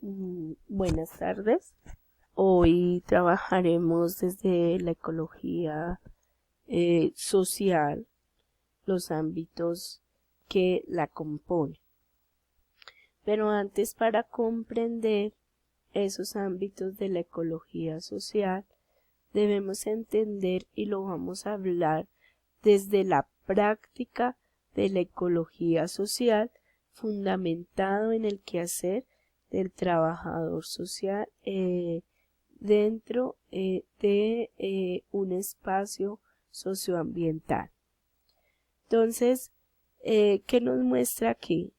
Buenas tardes. Hoy trabajaremos desde la ecología social, los ámbitos que la componen. Pero antes, para comprender esos ámbitos de la ecología social, debemos entender, y lo vamos a hablar desde la práctica de la ecología social, fundamentado en el quehacer del trabajador social dentro de un espacio socioambiental. Entonces, ¿qué nos muestra aquí?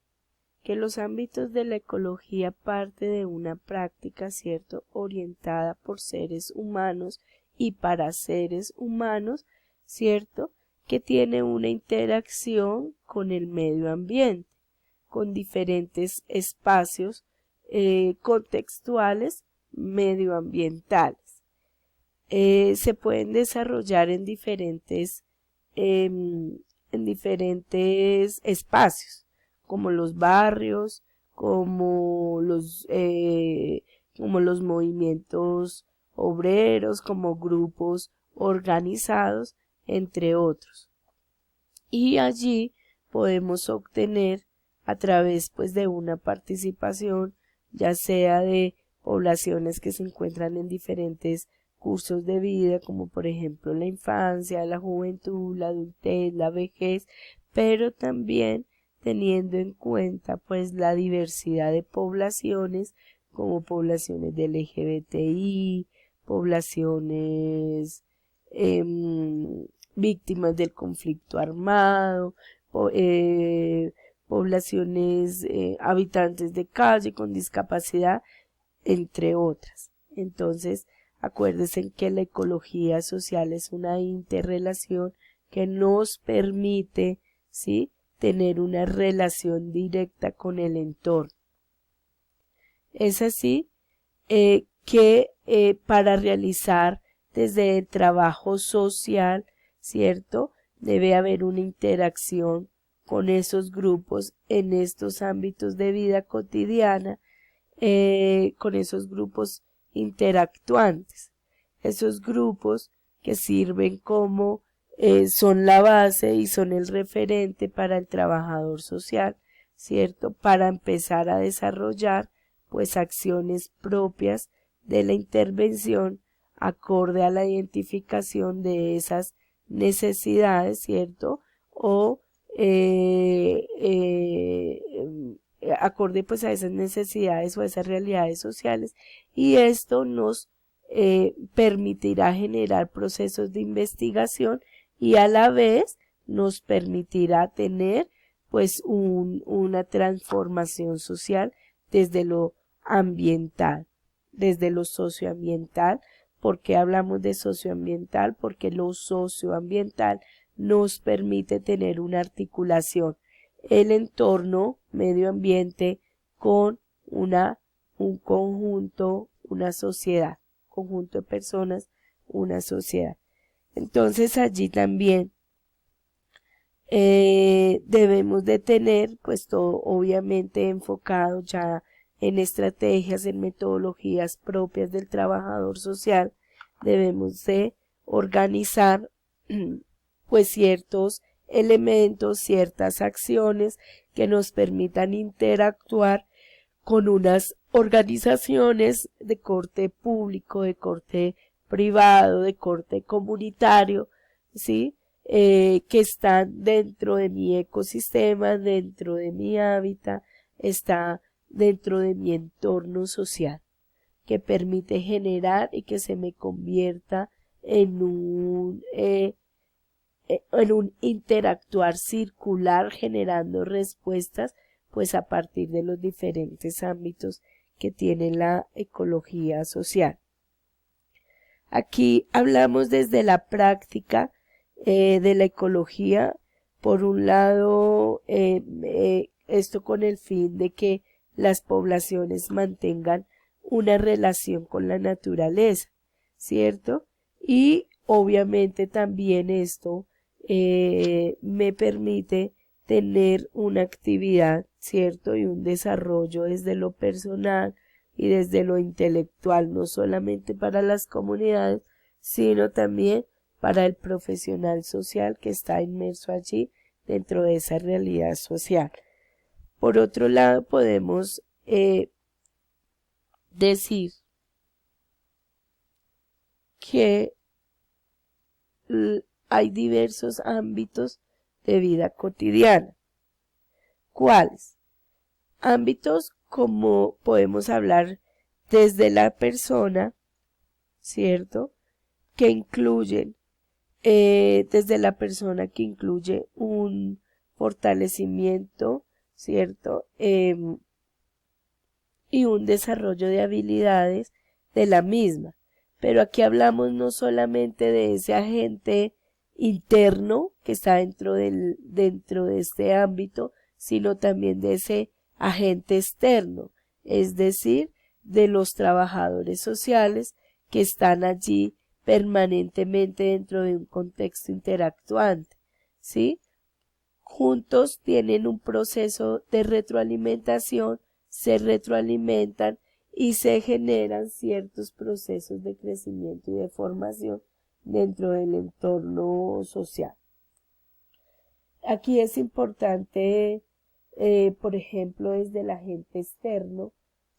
Que los ámbitos de la ecología parte de una práctica, ¿cierto?, orientada por seres humanos y para seres humanos, ¿cierto?, que tiene una interacción con el medio ambiente, con diferentes espacios contextuales medioambientales. Se pueden desarrollar en diferentes espacios, como los barrios, como los movimientos obreros, como grupos organizados, entre otros. Y allí podemos obtener, a través pues de una participación, ya sea de poblaciones que se encuentran en diferentes cursos de vida, como por ejemplo la infancia, la juventud, la adultez, la vejez, pero también teniendo en cuenta pues la diversidad de poblaciones, como poblaciones del LGBTI, poblaciones víctimas del conflicto armado, poblaciones habitantes de calle con discapacidad, entre otras. Entonces, acuérdense que la ecología social es una interrelación que nos permite, ¿sí?, tener una relación directa con el entorno. Es así que para realizar desde el trabajo social, ¿cierto?, debe haber una interacción con esos grupos en estos ámbitos de vida cotidiana, con esos grupos interactuantes, esos grupos que sirven como son la base y son el referente para el trabajador social, ¿cierto?, para empezar a desarrollar pues acciones propias de la intervención acorde a la identificación de esas necesidades, ¿cierto?, o acorde pues a esas necesidades o a esas realidades sociales, y esto nos permitirá generar procesos de investigación y a la vez nos permitirá tener pues una transformación social desde lo ambiental, desde lo socioambiental. ¿Por qué hablamos de socioambiental? Porque lo socioambiental nos permite tener una articulación, el entorno, medio ambiente, con un conjunto, una sociedad, conjunto de personas, una sociedad. Entonces allí también debemos de tener pues todo obviamente enfocado ya en estrategias, en metodologías propias del trabajador social. Debemos de organizar pues ciertos elementos, ciertas acciones que nos permitan interactuar con unas organizaciones de corte público, de corte privado, de corte comunitario, ¿sí?, que están dentro de mi ecosistema, dentro de mi hábitat, está dentro de mi entorno social, que permite generar y que se me convierta en un interactuar circular, generando respuestas pues a partir de los diferentes ámbitos que tiene la ecología social. Aquí hablamos desde la práctica de la ecología, por un lado esto con el fin de que las poblaciones mantengan una relación con la naturaleza, ¿cierto? Y obviamente también esto me permite tener una actividad, ¿cierto?, y un desarrollo desde lo personal y desde lo intelectual, no solamente para las comunidades, sino también para el profesional social que está inmerso allí dentro de esa realidad social. Por otro lado, podemos decir que hay diversos ámbitos de vida cotidiana. ¿Cuáles? Ámbitos como podemos hablar desde la persona, ¿cierto? Que incluyen, desde la persona que incluye un fortalecimiento, ¿cierto? Y un desarrollo de habilidades de la misma. Pero aquí hablamos no solamente de ese agente interno que está dentro de este ámbito, sino también de ese agente externo, es decir, de los trabajadores sociales que están allí permanentemente dentro de un contexto interactuante, ¿sí? Juntos tienen un proceso de retroalimentación, se retroalimentan y se generan ciertos procesos de crecimiento y de formación dentro del entorno social. Aquí es importante, por ejemplo, desde el agente externo,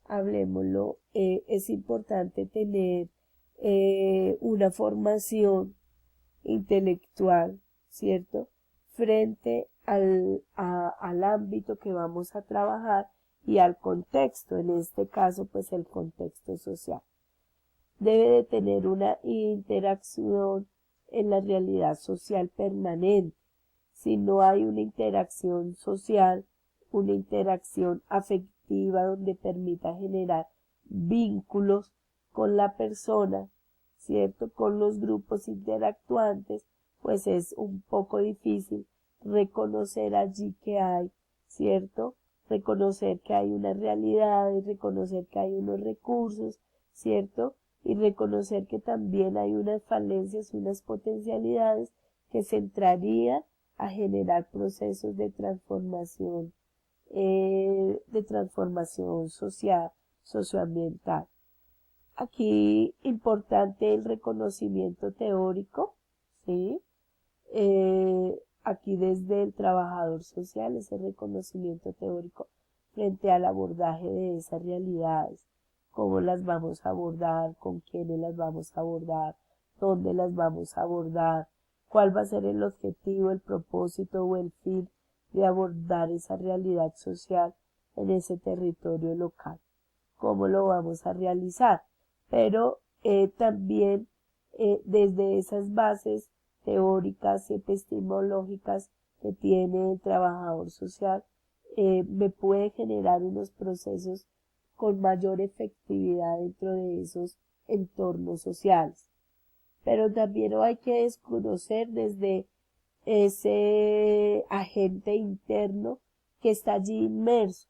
hablemoslo, es importante tener una formación intelectual, ¿cierto? Frente al ámbito que vamos a trabajar y al contexto, en este caso pues el contexto social. Debe de tener una interacción en la realidad social permanente. Si no hay una interacción social, una interacción afectiva donde permita generar vínculos con la persona, ¿cierto? Con los grupos interactuantes, pues es un poco difícil reconocer allí que hay, ¿cierto? Reconocer que hay una realidad y reconocer que hay unos recursos, ¿cierto? Y reconocer que también hay unas falencias y unas potencialidades que se entrarían a generar procesos de transformación social, socioambiental. Aquí importante el reconocimiento teórico, ¿sí? Aquí desde el trabajador social ese reconocimiento teórico frente al abordaje de esas realidades, cómo las vamos a abordar, con quiénes las vamos a abordar, dónde las vamos a abordar, cuál va a ser el objetivo, el propósito o el fin de abordar esa realidad social en ese territorio local, cómo lo vamos a realizar, pero también desde esas bases teóricas y epistemológicas que tiene el trabajador social, me puede generar unos procesos con mayor efectividad dentro de esos entornos sociales. Pero también hay que desconocer desde ese agente interno que está allí inmerso,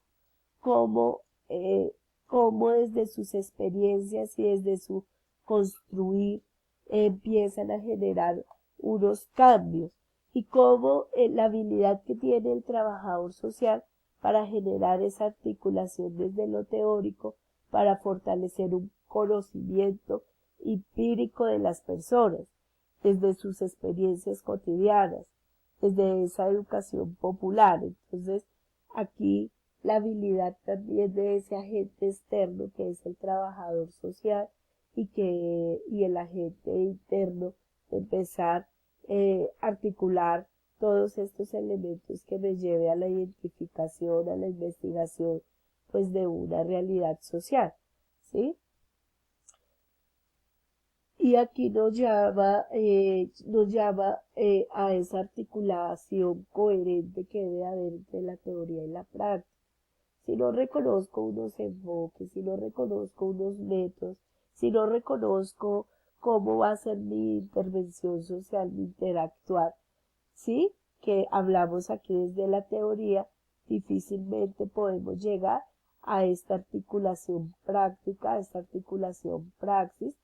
cómo desde sus experiencias y desde su construir empiezan a generar unos cambios y cómo la habilidad que tiene el trabajador social para generar esa articulación desde lo teórico para fortalecer un conocimiento empírico de las personas, desde sus experiencias cotidianas, desde esa educación popular. Entonces, aquí la habilidad también de ese agente externo que es el trabajador social y el agente interno de empezar a articular todos estos elementos que me lleve a la identificación, a la investigación, pues de una realidad social, ¿sí? Y aquí nos llama a esa articulación coherente que debe haber entre la teoría y la práctica. Si no reconozco unos enfoques, si no reconozco unos métodos, si no reconozco cómo va a ser mi intervención social, mi interactuar, ¿sí? Que hablamos aquí desde la teoría, difícilmente podemos llegar a esta articulación práctica, a esta articulación praxis,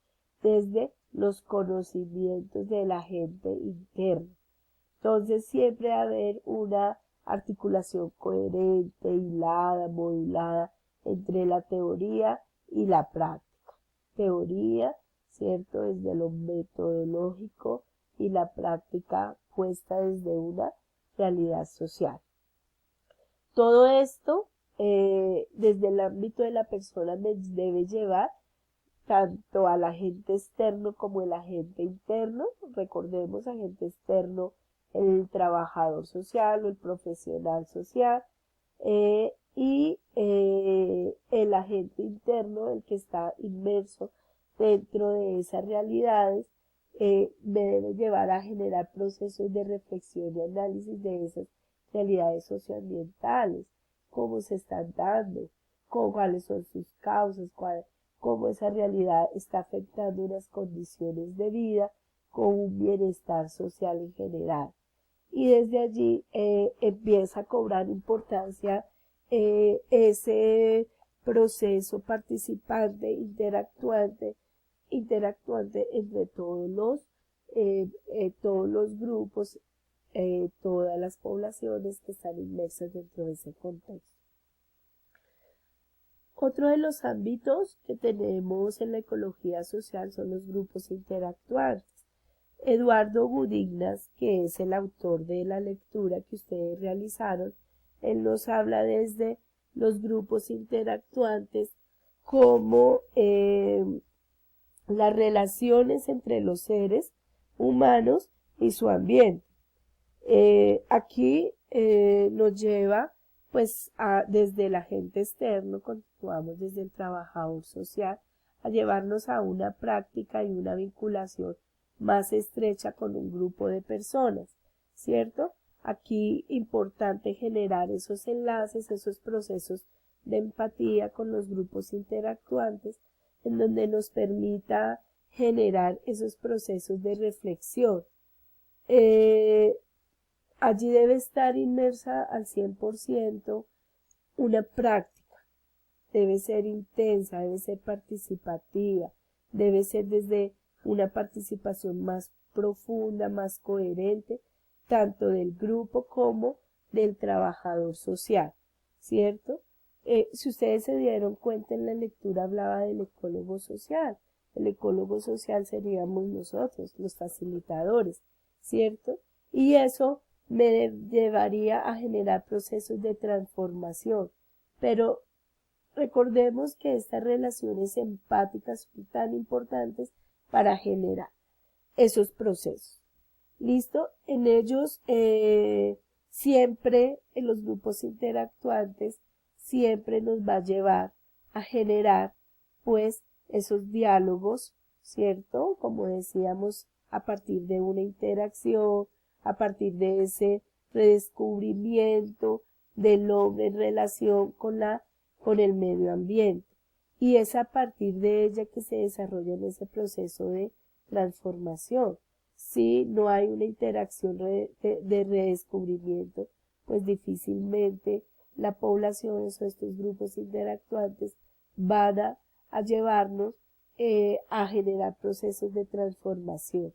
desde los conocimientos de la gente interna. Entonces siempre va a haber una articulación coherente, hilada, modulada entre la teoría y la práctica. Teoría, ¿cierto? Desde lo metodológico y la práctica puesta desde una realidad social. Todo esto desde el ámbito de la persona me debe llevar tanto al agente externo como el agente interno. Recordemos, agente externo, el trabajador social o el profesional social, y el agente interno, el que está inmerso dentro de esas realidades, me debe llevar a generar procesos de reflexión y análisis de esas realidades socioambientales, cómo se están dando, cuáles son sus causas, cómo esa realidad está afectando unas condiciones de vida con un bienestar social en general. Y desde allí empieza a cobrar importancia ese proceso participante, interactuante entre todos los grupos, todas las poblaciones que están inmersas dentro de ese contexto. Otro de los ámbitos que tenemos en la ecología social son los grupos interactuantes. Eduardo Gudignas, que es el autor de la lectura que ustedes realizaron, él nos habla desde los grupos interactuantes como las relaciones entre los seres humanos y su ambiente. Aquí nos lleva pues desde el agente externo, continuamos desde el trabajador social, a llevarnos a una práctica y una vinculación más estrecha con un grupo de personas, ¿cierto? Aquí importante generar esos enlaces, esos procesos de empatía con los grupos interactuantes, en donde nos permita generar esos procesos de reflexión. Allí debe estar inmersa al 100% una práctica, debe ser intensa, debe ser participativa, debe ser desde una participación más profunda, más coherente, tanto del grupo como del trabajador social, ¿cierto? Si ustedes se dieron cuenta en la lectura hablaba del ecólogo social. El ecólogo social seríamos nosotros, los facilitadores, ¿cierto? Y eso me llevaría a generar procesos de transformación. Pero recordemos que estas relaciones empáticas son tan importantes para generar esos procesos. ¿Listo? En ellos siempre, en los grupos interactuantes, siempre nos va a llevar a generar pues esos diálogos, ¿cierto? Como decíamos, a partir de una interacción, a partir de ese redescubrimiento del hombre en relación con el medio ambiente. Y es a partir de ella que se desarrolla en ese proceso de transformación. Si no hay una interacción de redescubrimiento, pues difícilmente la población o estos grupos interactuantes van a llevarnos a generar procesos de transformación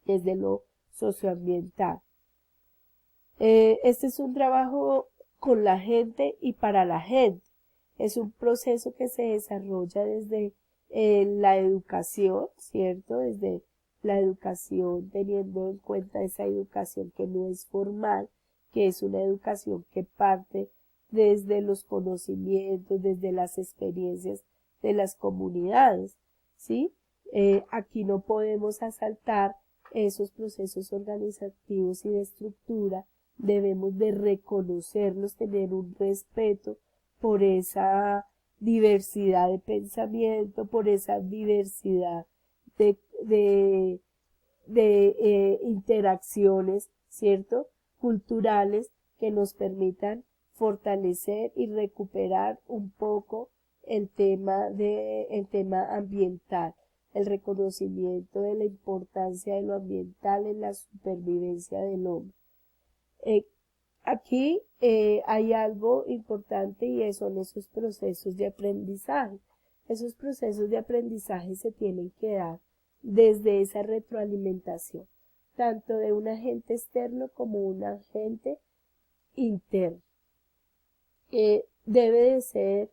desde lo socioambiental. Este es un trabajo con la gente y para la gente. Es un proceso que se desarrolla desde la educación, ¿cierto? Desde la educación, teniendo en cuenta esa educación que no es formal, que es una educación que parte desde los conocimientos, desde las experiencias de las comunidades, ¿sí? Aquí no podemos asaltar esos procesos organizativos y de estructura, debemos de reconocerlos, tener un respeto por esa diversidad de pensamiento, por esa diversidad de interacciones, ¿cierto? Culturales que nos permitan fortalecer y recuperar un poco el tema ambiental, el reconocimiento de la importancia de lo ambiental en la supervivencia del hombre. Aquí hay algo importante y son esos procesos de aprendizaje. Esos procesos de aprendizaje se tienen que dar desde esa retroalimentación, tanto de un agente externo como un agente interno. Debe de ser